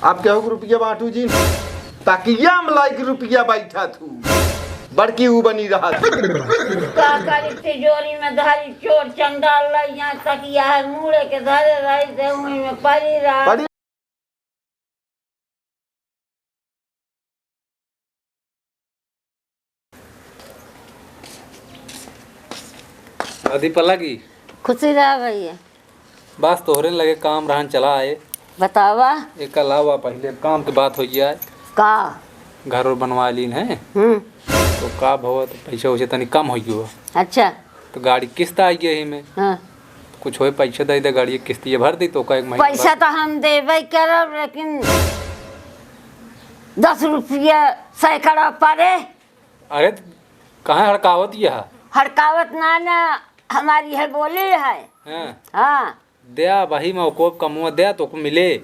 आप क्या रुपया बांटू जी ताकि या मलाई की रुपया बैठा थू बड़की ऊ बनी रहा तिजोरी में धारी चोर चंडाल यहाँ तक यह मुड़े के धरे रही थे वहीं में पड़ी रहा। अधी पला की खुशी रह गई है बस तोहरे लगे काम रहन चला आए बतावा एक अलावा पहले काम की बात हो जाए का घर और बनवा लीन है तो का भव तो पैसे वैसे तनी कम हो गयो। अच्छा तो गाड़ी किस्त आई गई में हाँ। कुछ हो पैसे दे दे गाड़ी किस्त ये भर दी तो का एक महीना पैसा तो हम देवे करब लेकिन 10 रुपया सैकड़ा पड़े। अरे कहाँ हड़कावत यह हड़कावत ना हमारी है बोली है। हाँ दया भाई मैं को कमुआ दया तो को मिले।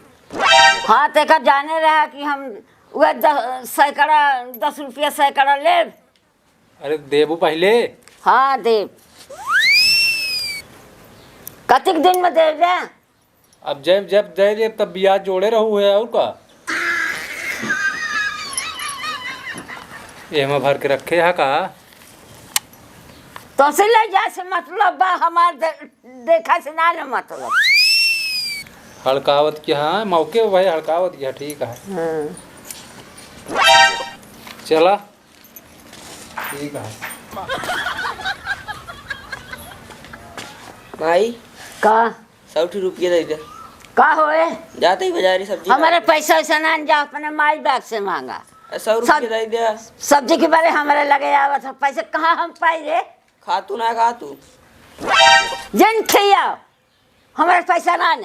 हाँ तेका जाने रहा कि हम वह सैकड़ा 10 रुपया सैकड़ा ले। अरे देबू पहले। हाँ देव कतिक दिन में दे दे। अब जब जब दे दे तब ब्याज जोड़े रहू है और का ये में भर के रखे है का तो से ले जा से मतलब बा हमार देखा से ना न मतलब हड़कावत क्या है मौके भाई हड़कावत क्या ठीक है। चला ठीक है भाई का 100 रुपये दे दे का होए जाते ही बाजारी सब्जी हमारे पैसा वैसा ना जा अपने माई बाग से मांगा 100 रुपये दे दे। सब्जी के बारे हमारे लगे आवत है पैसे कहाँ हम पाई रे खा तू ना खा तू जन खिया हमारे पैसा ना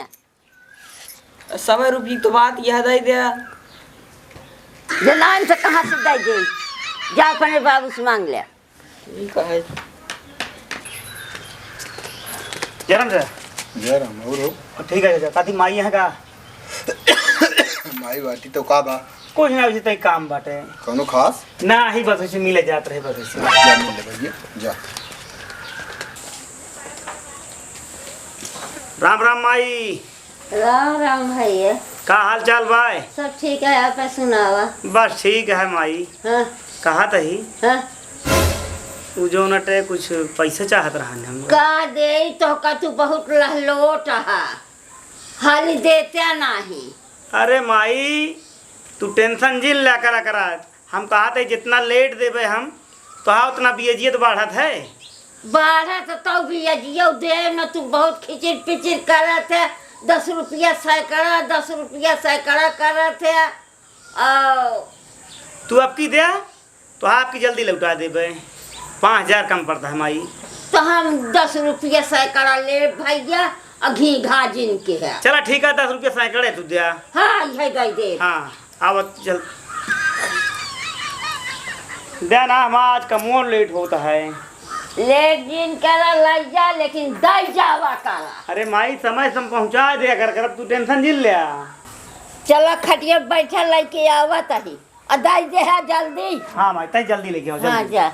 100 रुपये तो बात यह दे दे जनान से कहाँ से दे दे जा अपने बाबू से मांग ले। ठीक है जरम से जरम और ठीक है काती माई है का माई बाटी तो का बा कुछ ना वैसे तई काम बाटे कोनो खास ना ही बस ऐसे मिले जात रहे बस ऐसे जा मिल ले भैया जा। राम राम माई। राम राम भैया का हाल चाल भाई सब ठीक है आप सुनावा। बस ठीक है माई। हाँ कहा तही हाँ तू जो नटे कुछ पैसे चाहत रहन हम का दे तो का तू बहुत लहलोट हा हाली देते नहीं। अरे माई तू टेंशन जिल ला करा हम कहा थे जितना लेट देवे हम तो हाँ उतना बियजियत बढ़त है। बारह तो भी अजियो दे न तू बहुत खिचिर पिचिर करत है 10 रुपया सैकड़ा 10 रुपया सैकड़ा करत है। तू अब की दे तो आपकी जल्दी लौटा देवे 5000 कम पड़ता है माई। तो हम 10 रुपया सैकड़ा ले भैया घी घाजिन के है। चला ठीक है 10 रुपये सैकड़े तू दे। हाँ यही गई दे। हाँ आवत चल दे ना हम आज का मोर लेट होता है। लेट दिन करा लग जा लेकिन दई जावा करा। अरे माई समय से पहुँचा दे कर तू टेंशन जिल लिया। चलो खटिया बैठा लेके आवत ही अदाई दे है जल्दी। हाँ माई तय जल्दी लेके आओ हाँ जल्दी। जा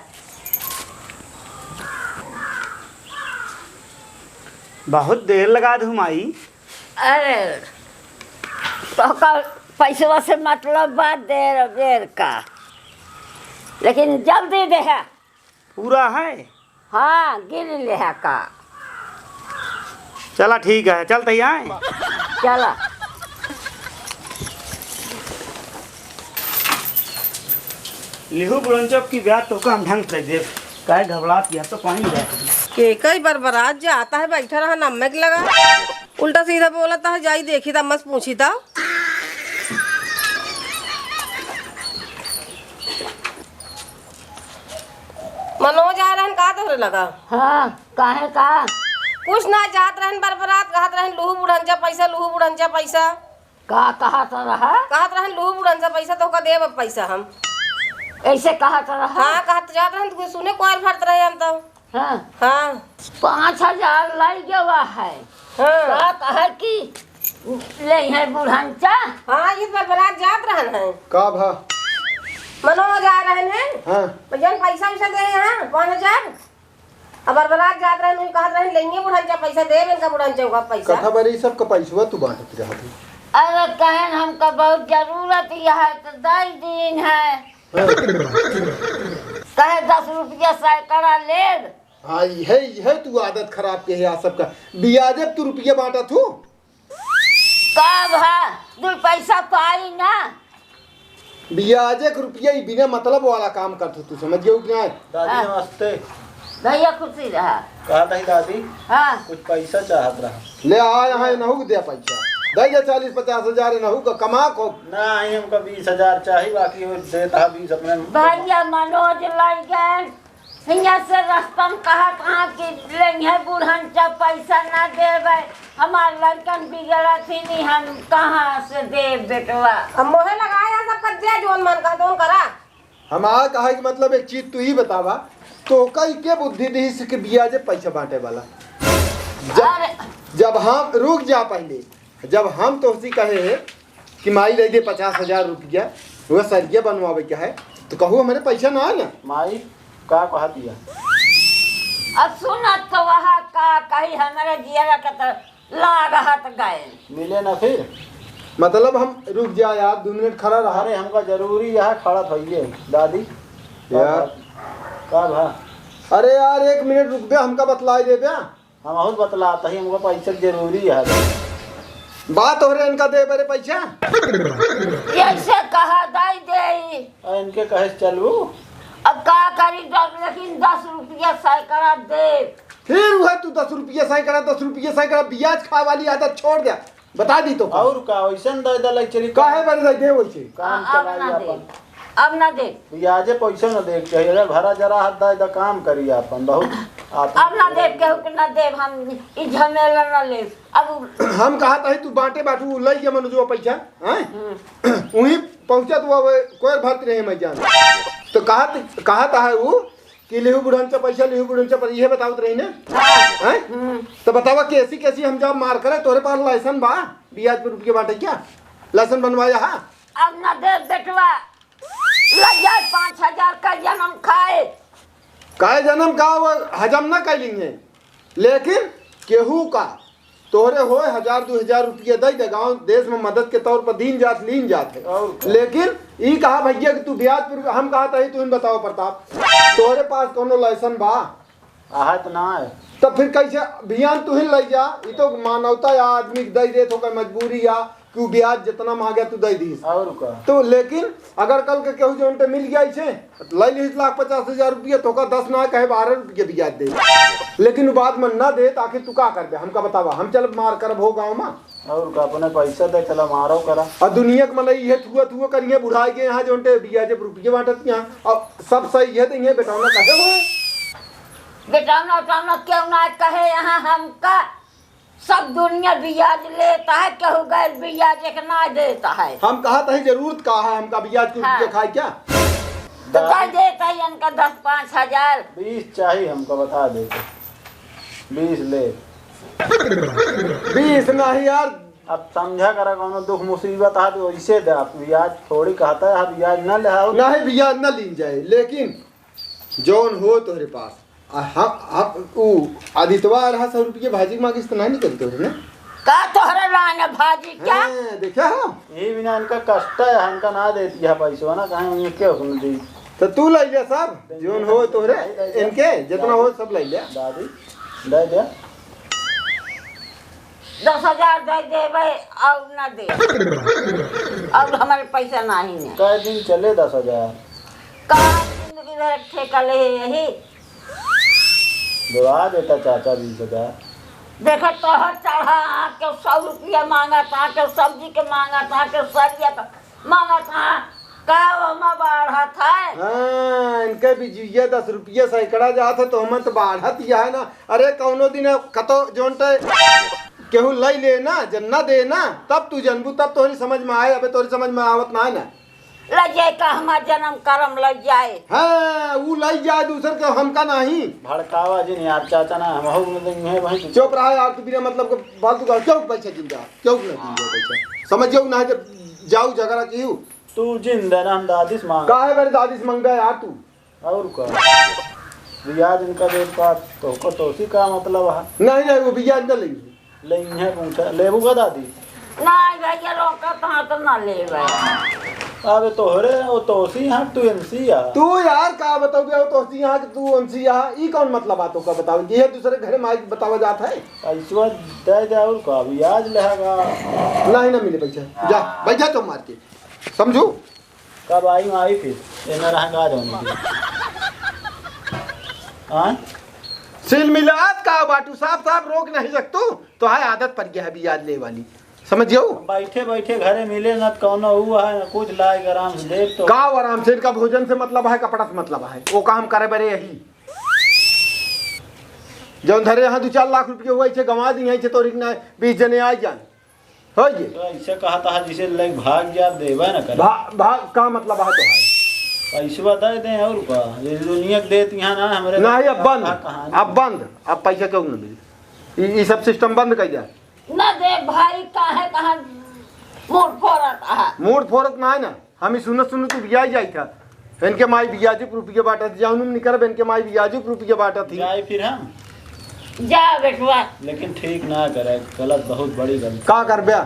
बहुत देर लगा दूँ माई। अरे तो का पैसवा से मतलब बात देर देर का लेकिन जल्दी दे है। पूरा है। हाँ गिर ले है का। चला ठीक है चलते ही आए। चला लिहू बुलंचप की ब्याह तो हम ढंग से दे काहे घबरात किया तो पानी ले के कई बार बारात जा आता है बैठा रहा नमक लगा उल्टा सीधा बोलता है जाई देखी था मस्त पूछी था। मनोज आ रहन का तोहरे लगा। हाँ काहे का कुछ ना जात रहन बरबरात कहत रहन लूहू बुढ़ंजा पैसा का कहा तो रहा कहत रहन लूहू बुढ़ंजा पैसा तो का देब पैसा हम ऐसे कहा तो रहा। हाँ कहत जात रहन तो सुने कोयल भरत रहे हम तो। हाँ हाँ 5000 लग गया है। हाँ का कहा कि ले है बुढ़ंचा। हाँ इस बरबरात जात रहन है का भा मनोज आ रहन है। हाँ भैया पैसा वैसा दे यहाँ 5000 अब बरबरात जात रहन कहत रहन लेंगे बुढ़ंचा पैसा देब इनका बुढ़ंचा का पैसा कथा बरी सब का पैसा तू बांटत रहा थी। अरे कहन हमका बहुत देती है तो 10 दिन है कहे 10 रुपया सैकड़ा ले। हाँ यह तू आदत खराब के है आ सबका बियाजे तू रुपया बांटा तू कब है 2 पैसा पाई ना। बियाजे के रुपया ही बिना मतलब वाला काम करते तू समझ गयो क्या? दादी नमस्ते। भैया खुशी रहा। कहा था दादी हाँ कुछ पैसा चाहत रहा। ले आ यहाँ नहू दे पैसा दे 40-50 हजार नहू का कमा को ना आई हमका 20,000 चाहिए बाकी वो देता 20 अपने। भैया मनोज लग गए हियाँ से रस्तम कहा कि लेंगे बुढ़न जब पैसा ना देवे हमार लड़कन बिगड़ा थी नहीं हम कहाँ से दे बेटवा। हम मोहे लगाया सब कर दिया जोन मन का दोन करा। हमारा कहा कि मतलब एक चीज तू ही बतावा तो कई के बुद्धि दी के बियाजे पैसा बांटे वाला जब हम रुक जा पहले जब हम तो उसी कहे कि माई ले दे 50,000 रुपया वो सरिया बनवावे क्या है तो कहू हमारे पैसा ना है ना। माई का कहा दिया अब सुना तो वहाँ का कही हमारे जिया का लागत गए मिले ना फिर मतलब हम रुक जा यार 2 मिनट खड़ा रहा। अरे हमका जरूरी यहाँ खड़ा थोइए दादी यार का भा अरे यार 1 मिनट रुक दे हमका बतलाई दे बया हम बहुत बतलाता ही हमको पैसा जरूरी है। बात हो रहे इनका दे मेरे पैसा ऐसे कहा दाई दे इनके कहे चलू अब का करी लेकिन 10 रुपया सैकड़ा दे। फिर वह तू 10 रुपया सैकड़ा ब्याज खाए वाली आदत छोड़ दे बता दी तो और का वैसे दे दे चली काहे बरे दे वैसे काम अब चलाई ना दे अपन अब ना दे ब्याजे पैसा न देख चाहिए अगर भरा जरा हाथ दे काम करी अपन बहुत अब ना दे केहू के ना दे हम ई झमेला ना ले। अब हम कहा था तू बांटे बाटू लई के मनुजो पैसा हैं वही पहुंचा तो कोई भरत रहे मैं जान तो कहा था है वो कि लेहू बुढ़न से पैसा लेहू बुढ़न से पर ये बतावत रही ना हैं तो बतावा कैसी हम जब मार करे तोरे पास लाइसेंस बा ब्याज पे रुपये बांटे क्या लाइसेंस बनवाया है। अब ना दे बेटवा लग जाए 5,000 का जन्म खाए काहे जन्म का वो हजम ना कैलिंगे लेकिन केहू का तोहरे हो 1,000-2,000 रुपया दे दे गाँव देश में मदद के तौर पर दीन जात लीन जात है लेकिन ई कहा भैया कि तू ब्याज पर हम कहा था तू बताओ प्रताप तोहरे पास कोनो लाइसेंस बा आहत ना है तब फिर कैसे भियान तू ही ले जा ये तो मानवता या आदमी दे दे तो कोई मजबूरी या कि ब्याज जितना मांगे तू दे दी और का तो लेकिन अगर कल के केहू जो मिल गया इसे ले ली 1,50,000 रुपया तो का 10 ना कहे 12 रुपये ब्याज दे लेकिन वो बात मन ना दे ताकि तू का कर दे हमका बतावा हम चल मार कर हो गाँव में और का अपने पैसा दे चला मारो करा और दुनिया के मतलब ये थुआ करिए बुढ़ाई के यहाँ जो ब्याज रुपये बांटत यहाँ अब सब सही है तो ये बेटा कहे हो बेटाना उठाना क्यों ना कहे यहाँ हमका सब दुनिया ब्याज लेता है केहू गैर ब्याज एक ना देता है। हम कहा था जरूरत कहा है हमका ब्याज के रुपये खाए क्या तो क्या देता है इनका 10-5,000 20 चाहिए हमको बता दे 20 ले 20 नहीं यार अब समझा करा कोनो दुख मुसीबत है तो वैसे दे ब्याज थोड़ी कहता है ब्याज ना ले आओ नहीं ब्याज न लीन जाए लेकिन जौन हो तोहरे पास हम आदितवा रहा 100 रुपये भाजी मांगिस तो नहीं करते हो ना का तोहरे लाने भाजी क्या देखा हो ये बिना इनका कष्ट है इनका ना देती है पैसा ना कहीं क्या सुन दी तो तू ले लिया सब जोन हो तोहरे इनके जितना हो सब ले लिया दादी दे दे 10,000 दे देवे और ना दे और हमारे पैसा नहीं है कई दिन चले 10,000 का जिंदगी भर ठेका ले यही दवा देता चाचा 20,000 देखो तो चढ़ा के 100 रुपया मांगा था के सब्जी के मांगा था के सरिया का मांगा था का वमा बढ़ा था हाँ इनके भी जुइया 10 रुपया सैकड़ा जा था तो हम तो बाढ़त या है ना अरे कौनो दिन कतो जोन केहू लई ले ना जन्ना दे ना तब तू जनबू तब तोहरी समझ में आए अबे तोहरी समझ में आवत ना है ना लग जाए का हमार जन्म कर्म लग जाए हाँ वो लई जाए दूसर के हमका नहीं भड़कावा जी यार चाचा ना हम हो में देंगे भाई चुप रहा यार तू बिना मतलब के फालतू का क्यों पैसा जिंदा क्यों ना जिंदा पैसा समझ जाओ ना जब जाऊ झगड़ा की तू जिंदा ना हम दादिस मांग का है मेरे दादी से मंगा यार तू और का ब्याज इनका दे पास तो उसी का मतलब है नहीं वो ब्याज न लेंगे लेंगे पूछा लेबू का दादी ना भैया रोका तो ना ले अबे तोहरे वो तोसी हम तू एनसी आ तू यार का बताओ गया तो यहाँ कि तू उनसी यहाँ ई कौन मतलब बातों का बताओ ये दूसरे घरे माइक बतावा जाता है पैसा दे दे और का ब्याज लेगा नहीं ना मिले पैसा जा बैठा तो मार के समझू कब आई फिर एना रहेगा जाने हां सिल मिलात का बाटू साफ साफ रोक नहीं सकतू तो है आदत पड़ गया है ब्याज ले वाली समझियो बैठे बैठे घरे मिले न कौनो हुआ है न कुछ लाए आराम से देख तो का आराम से इनका भोजन से मतलब है कपड़ा से मतलब है वो काम करे बरे यही जो धरे यहाँ 2-4 लाख रुपये हुआ छे गंवा दी है तो 20 जने आ जान हो ये तो ऐसे कहा था जिसे लग भाग जा देबे न कर भाग का मतलब है तो है पैसा दे दे और का ये दुनिया देती यहाँ ना हमरे नहीं अब पैसा क्यों न मिले ये सब सिस्टम बंद कर जा न दे भाई काहे कहाँ मूड फोड़त है मूड फोड़त ना है ना हम सुनत तू ब्याज जाई था इनके माई ब्याज रुपये बांटा जाऊन निकर इनके माई ब्याज रुपये बांटा थी जाए फिर हम जा बेटवा लेकिन ठीक ना करे गलत बहुत बड़ी गलती का कर ब्या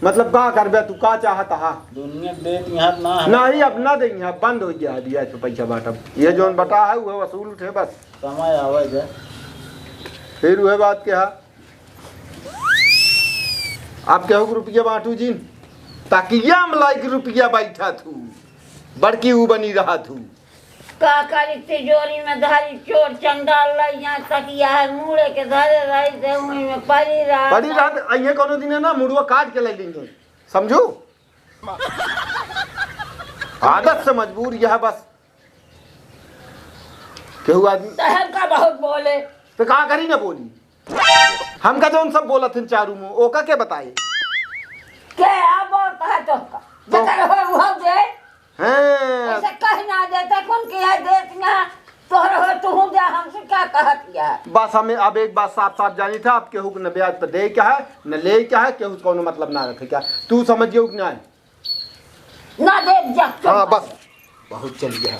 मतलब का कर ब्या तू का चाहता हा दुनिया देती यहाँ ना नहीं अब ना देंगे अब बंद हो गया दिया तो पैसा बांटा ये जो बटा है वो वसूल उठे बस समय आवे जा फिर वह बात क्या आप क्या रुपया बांटू जी ताकि या मलाई के रुपया बैठा थू बड़की ऊ बनी रहा थू का करी तिजोरी में धारी चोर चंडाल लाई यहाँ तक यह मुड़े के धरे रही थे वहीं में पड़ी रहा अइहे कोनो दिन है ना मुड़वा काट के ले लेंगे समझो आदत से मजबूर यह बस केहू आदमी तहर का बहुत बोले तो कहा करी ना बोली हमका जो सब बोला थे चारू मुँह ओका के बताए क्या अब बोलता है तो जकर हो वो दे हैं ऐसे कह ना देता कौन किया देतिया तोहर हो तू दे हमसे क्या कहत या बस हमें अब एक बात साफ साफ जानी था अब केहू न ब्याज पर दे क्या है न ले क्या है केहू कोनो मतलब ना रखे क्या तू समझियो कि ना ना दे जा हाँ बस बहुत चल गया